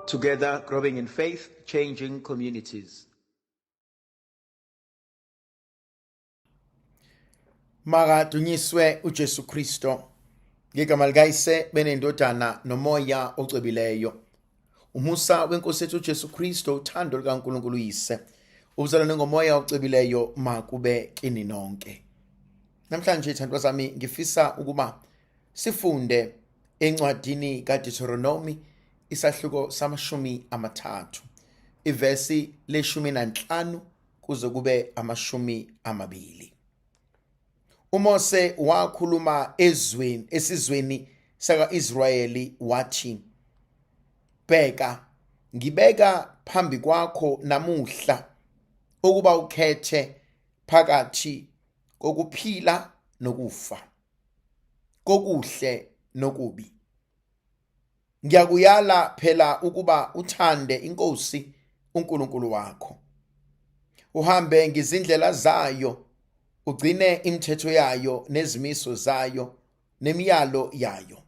Together, growing in faith, changing communities. Makadunyiswe uJesu Kristo. Ngegama likayise benendodana nomoya ocwebileyo. Umusa wenkosi yethu uJesu Kristo, uthando likaNkulunkulu uyise, ubuzalwane ngomoya ocwebileyo makube kini nonke. Namhlanje thandwa zami ngifisa ukuba sifunde encwadini kaDeuteronomy isahluko samashumi amathathu. Ivesi le-15 kuze kube amashumi amabili. uMose wakhuluma esizweni saka-Israyeli wathi, bheka, ngibeka phambi kwakho namuhla ukuba ukhethe phakathi kokuphila nokufa, kokuhle nokubi. Ngiyakuyala phela ukuba uthande inkosi uNkulunkulu wakho, uhambe ngezindlela zayo, ugcine imithetho yayo nezimiso zayo nemiyalo yayo,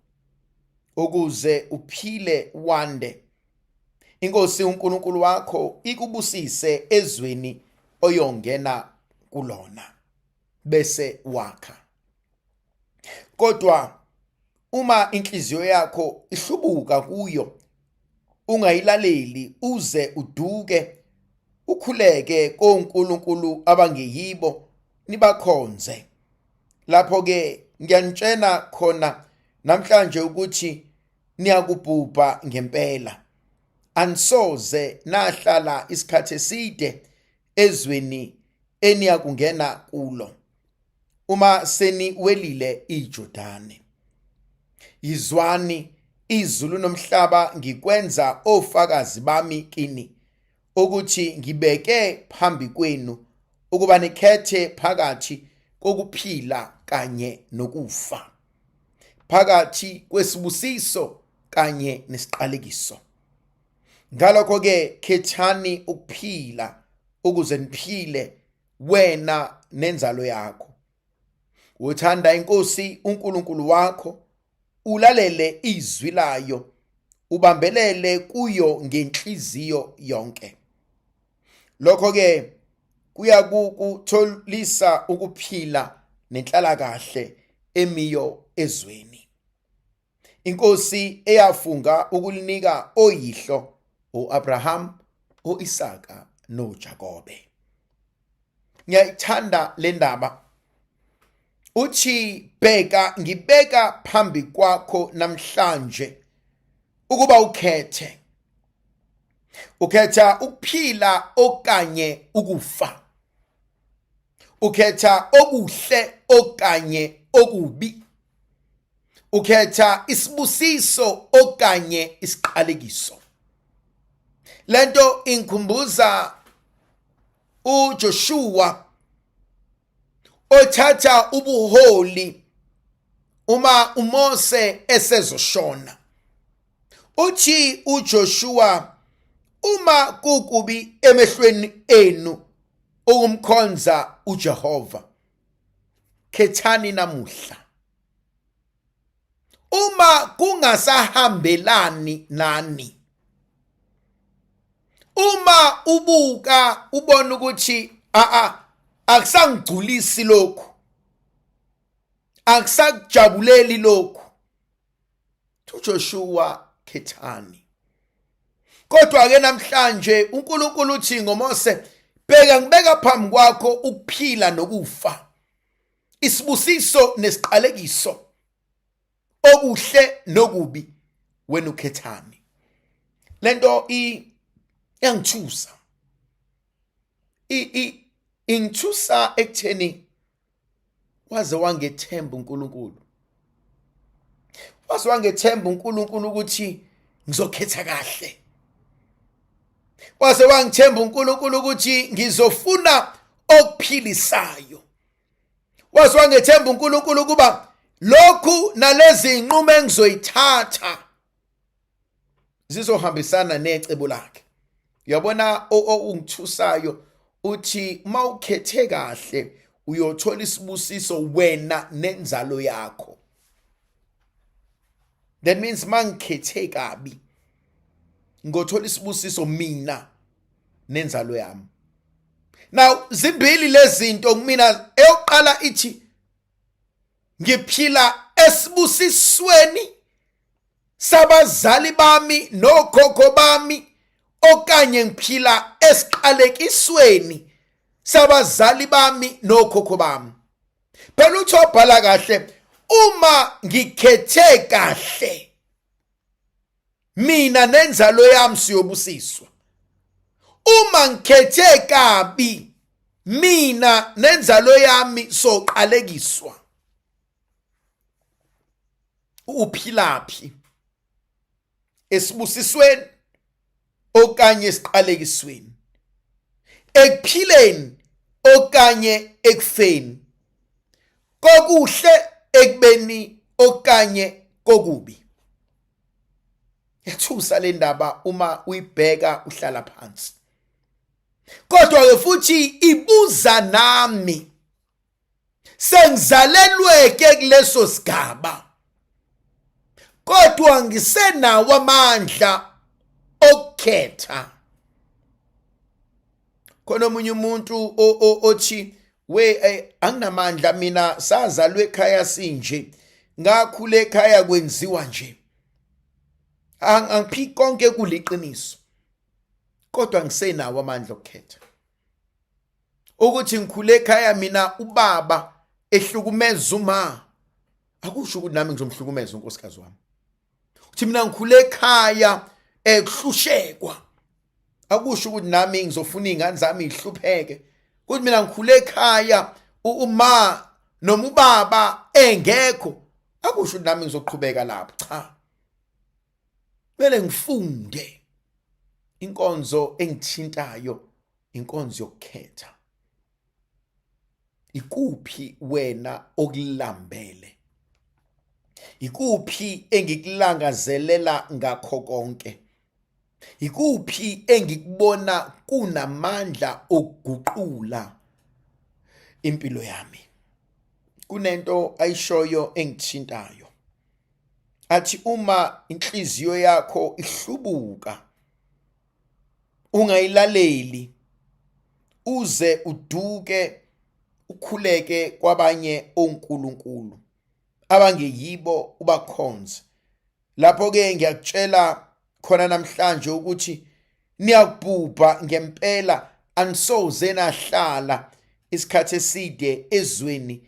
ukuze uphile wande. Inkosi uNkulunkulu wakho ikubusise ezweni oyongena kulona bese wakha. Kodwa uma inhliziyo yakho ihlubuka kuyo, ungayilaleli uze uduke ukhuleke konkulunkulu abangeyibo nibakhonze, lapho-ke ngiyanitshela khona namhlanje ukuthi niyakubhubha ngempela. Anisoze nahlala isikhathi eside ezweni eniyakungena kulo uma seniwelile iJordani. Yizwani, izulu nomhlaba ngikwenza ofakazi bami kini, ukuthi ngibeke phambi kwenu ukuba nikhethe phakathi kokuphila kanye nokufa, phakathi kwesibusiso kanye nesiqalekiso. Ngalokho-ke khethani ukuphila ukuze niphile wena nenzalo yakho. Uthanda inkosi uNkulunkulu wakho, ulalele izwi layo, ubambelele kuyo ngenhliziyo yonke. Lokho-ke kuyakutholisa ukuphila nenhlalakahle emiyo ezweni. Inkosi eyafunga ukulinika oyihlo u-Abraham, u-Isaka noJakobe. Ngiyayithanda le ndaba. Uthi, bheka, ngibeka phambi kwakho namhlanje ukuba ukhethe. Ukhetha ukuphila okanye ukufa. Ukhetha okuhle okanye okubi. Ukhetha isibusiso okanye isiqalekiso. Lento inkumbuza uJoshua othatha ubuholi uma uMose esezoshona. Uthi uJoshua, uma kukubi emehlweni enu ukumkhonza uJehova, khethani namuhla. Uma kungasahambelani nani, uma ubuka ubona ukuthi akusangigculisi lokhu, akusakujabuleli lokhu, uJoshua, khethani. Kodwa-ke namhlanje uNkulunkulu uthi ngoMose, bheka, ngibeka phambi kwakho ukuphila nokufa, isibusiso nesiqalekiso, okuhle nokubi, wena ukhethani. Lento iyangithusa. Ingithusa ekutheni waze wangethemba uNkulunkulu. Waze wangethemba uNkulunkulu ukuthi ngizokhetha kahle. Waze wangithemba uNkulunkulu ukuthi ngizofuna okuphilisayo. Waze wangethemba uNkulunkulu ukuba lokhu nalezi inqumo engizoyithatha zizohambisana necebo lakhe. Uyabona ungithusayo uthi uma ukhethe kahle uyothola isibusiso wena nenzalo yakho. That means mangikhethe kabi ngothola isibusiso mina nenzalo yami. Now zimbili lezi zinto kumina, eyokuqala ithi ngiphila esibusisweni sabazali bami nokhokho bami, okanye ngiphila esiqalekisweni sabazali bami nokhokho bami. Phela uthi obhala kahle, uma ngikhethe kahle mina nenzalo yami siyobusiswa. Uma ngikhethe kabi mina nenzalo yami soqalekiswa. Uphilaphi? Esibusisweni okanye esiqalekisweni? Ekuphileni okanye ekufeni? Kokuhle ekubeni okanye kokubi? Yathusa le ndaba uma uyibheka uhlala phansi. Kodwa ke futhi ibuza nami, sengizalelweke kuleso sigaba, kodwa ngisenawo amandla okukhetha. Khona omunye umuntu othi anginamandla mina, sazalwe ekhaya sinje, ngakhula ekhaya kwenziwa nje. Angiphi konke kuliqiniso, kodwa ngisenawo amandla okukhetha. Ukuthi ngikhule ekhaya mina ubaba ehlukumeza uma, akusho ukuthi nami ngizomhlukumeza unkosikazi wami. Uthi mina ngikhule ekhaya kuhlushekwa, akusho ukuthi nami ngizofuna izingane zami ihlupheke. Ukuthi mina ngikhule ekhaya uma noma ubaba engekho, akusho ukuthi nami ngizoqhubeka lapho. Cha, kumele ngifunde. Inkonzo engithintayo inkonzo yokukhetha. Ikuphi wena okulambele? Ikuphi engikulangazelela ngakho konke? Ikuphi engikubona kunamandla okuguqula impilo yami? Kunento ayishoyo engithintayo. Athi uma inhliziyo yakho ihlubuka, ungayilaleli, uze uduke ukhuleke kwabanye onkulunkulu abangeyibo ubakhonze. Lapho ke ngiyakutshela khona namhlanje ukuthi niyakubhubha ngempela, anisoze nahlala isikhathi eside ezweni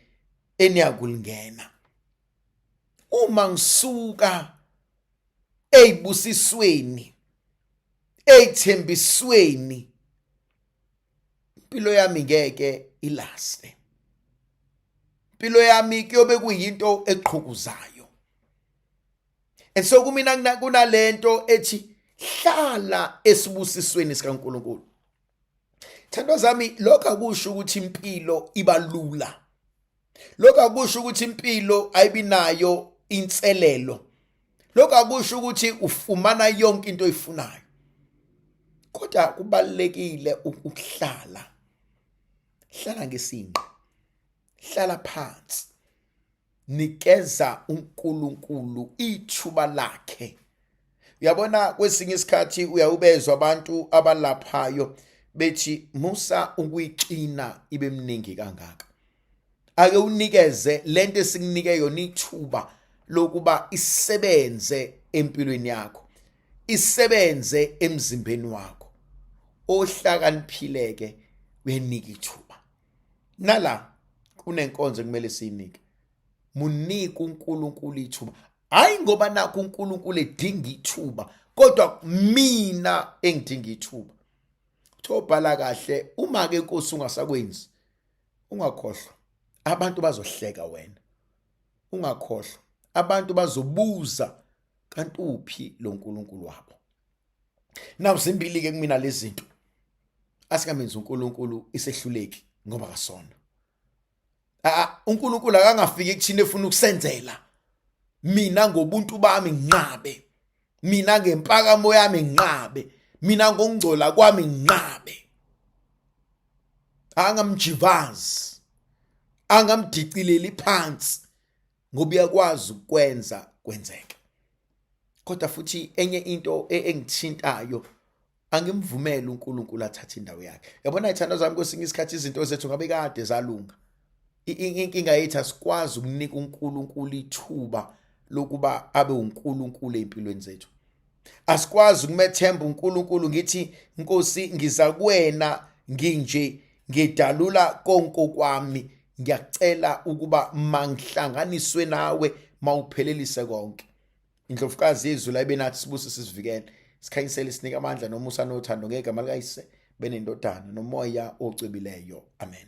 eniyakulingena. Uma ngisuka eyibusisweni, eyithembisweni, impilo yami ngeke ilaste. Impilo yami kuyobe kuyinto eqhukuzayo. So kumina kunalento ethi hlala esibusisweni sikaNkulunkulu. Thandwa zami, lokho akusho ukuthi impilo ibalula. Lokho akusho ukuthi impilo ayibinayo inselelo. Lokho akusho ukuthi ufumana yonke into oyifunayo. Kodwa kubalekile ukuhlala. Hlala ngesinqe. Hlala phansi. Nikeza uNkulunkulu ithuba lakhe. Uyabona kwesinye isikhathi uyawubezwa abantu abalaphayo bethi musa ukuyixina ibe mningi kangaka. Ake unikeze lento esikunike yona ithuba lokuba isebenze empilweni yakho, isebenze emzimbeni wakho. Ohlakaniphileke uyenika ithuba. Nala kunenkonzo kumele siyinike. Munike uNkulunkulu ithuba. Hayi ngoba nakho uNkulunkulu edinga ithuba, kodwa mina engidinga ithuba. Thobhala kahle, uma ke Nkosi ungasakwenzi, ungakhohlwa. Abantu bazohleka wena. Ungakhohlwa. Abantu bazobuza kanti uphi lo uNkulunkulu wabo. Nawu zimbili ke kumina lezi zinto. Asingamenzi uNkulunkulu isehluleki ngoba kasona. uNkulunkulu akangafiki kuthina efuna ukusenzela. Mina ngobuntu bami nginqabe. Mina ngempakamo yami nginqabe. Mina ngokungcola kwami nginqabe. Angamjivazi. Angamdicileli phansi ngoba uyakwazi ukwenza kwenzeke. Kodwa futhi enye into engithintayo, angimvumeli uNkulunkulu athathe indawo yakhe. Yabona ithando zami, kwesinye isikhathi izinto zethu ngabe kade zalunga. Inkinga yethu asikwazi ukunika uNkulunkulu ithuba lokuba abe uNkulunkulu empilweni zethu. Asikwazi ukumethemba uNkulunkulu ngithi Nkosi ngiza kuwena nginje ngidalula konke kwami, ngiyacela ukuba mangihlanganiswe nawe mawuphelelise konke. Indlovukazi yezwi la ibenathi sibuse sisivikele, sikhanyisele sinika amandla nomusa nothando ngegama likaYise benendodana nomoya ocwebileyo. Amen.